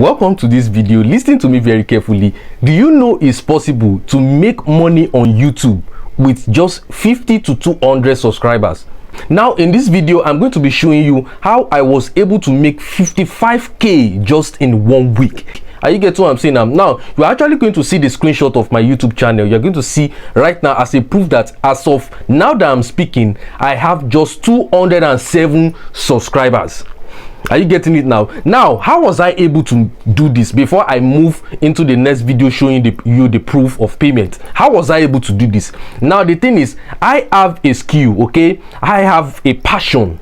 Welcome to this video. Listen to me very carefully. Do you know it's possible to make money on YouTube with just 50 to 200 subscribers? Now in this video I'm going to be showing you how I was able to make 55k just in 1 week. Are you getting what I'm saying? Now you're actually going to see the screenshot of my YouTube channel. You're going to see right now as a proof that as of now that I'm speaking, I have just 207 subscribers. Are you getting it now? Now, how was I able to do this? Before I move into the next video showing you the proof of payment, how was I able to do this? Now the thing is, I have a skill, okay? I have a passion,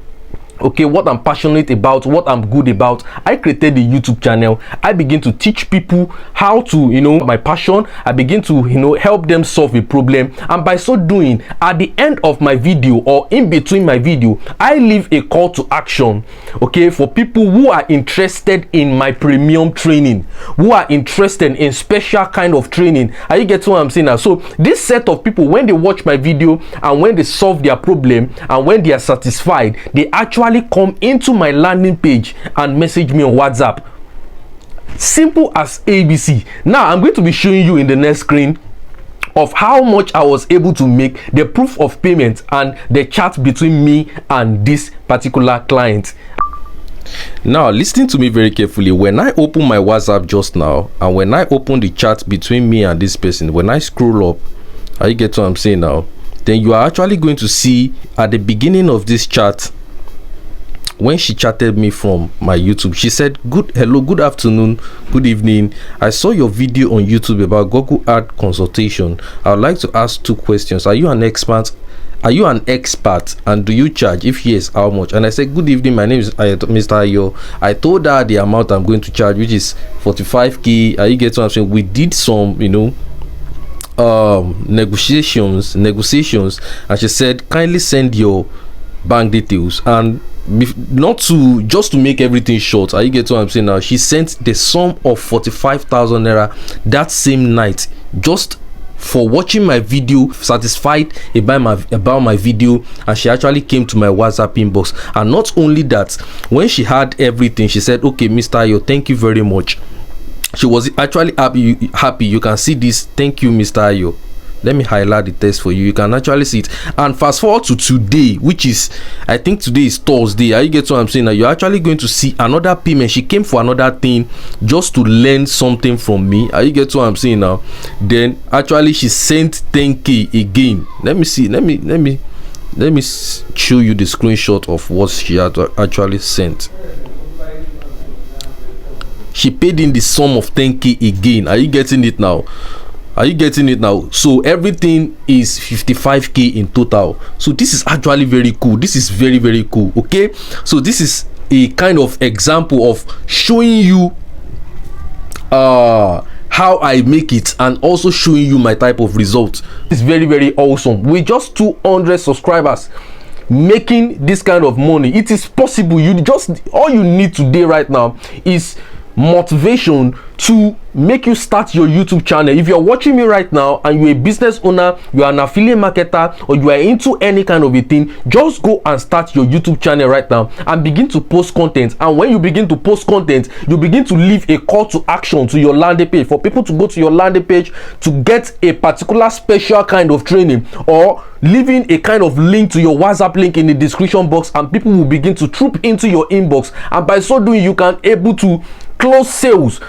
okay? What I'm passionate about, what I'm good about. I created the YouTube channel. I begin to teach people how to, my passion. I begin to, help them solve a problem, and by so doing, at the end of my video or in between my video, I leave a call to action, okay, for people who are interested in my premium training, who are interested in special kind of training. Are you getting what I'm saying now? So this set of people, when they watch my video and when they solve their problem and when they are satisfied, they actually come into my landing page and message me on WhatsApp. Simple as ABC. Now I'm going to be showing you in the next screen of how much I was able to make, the proof of payment and the chat between me and this particular client. Now listen to me very carefully. When I open my WhatsApp just now and when I open the chat between me and this person, when I scroll up, are you get what I'm saying now? Then you are actually going to see at the beginning of this chat, when she chatted me from my YouTube, she said, hello, good afternoon, good evening. I saw your video on YouTube about Google ad consultation. I would like to ask 2 questions. Are you an expert? And do you charge? If yes, how much? And I said, good evening, my name is Mr. Ayo. I told her the amount I'm going to charge, which is 45k. Are you getting what I'm saying? We did some, negotiations, and she said, kindly send your bank details. And just to make everything short, are you getting what I'm saying now? She sent the sum of 45,000 naira that same night, just for watching my video, satisfied about my video. And she actually came to my WhatsApp inbox. And not only that, when she had everything, she said, okay, Mr. Ayo, thank you very much. She was actually happy. You can see this. Thank you, Mr. Ayo. Let me highlight the text for you. You can actually see it. And fast forward to today, which is, I think today is Thursday. Are you getting what I'm saying now? You're actually going to see another payment. She came for another thing just to learn something from me. Are you getting what I'm saying now? Then actually she sent 10k again. Let me see. Let me show you the screenshot of what she had actually sent. She paid in the sum of 10k again. Are you getting it now? Are you getting it now? So everything is 55k in total. So this is actually very cool. This is very, very cool. Okay, so this is a kind of example of showing you how I make it and also showing you my type of result. It's very, very awesome. With just 200 subscribers making this kind of money, it is possible. All you need today right now is motivation to make you start your YouTube channel. If you're watching me right now and you're a business owner, you are an affiliate marketer, or you are into any kind of a thing, just go and start your YouTube channel right now and begin to post content. And when you begin to post content, you begin to leave a call to action to your landing page for people to go to your landing page to get a particular special kind of training, or leaving a kind of link to your WhatsApp link in the description box, and people will begin to troop into your inbox. And by so doing, you can able to close sales.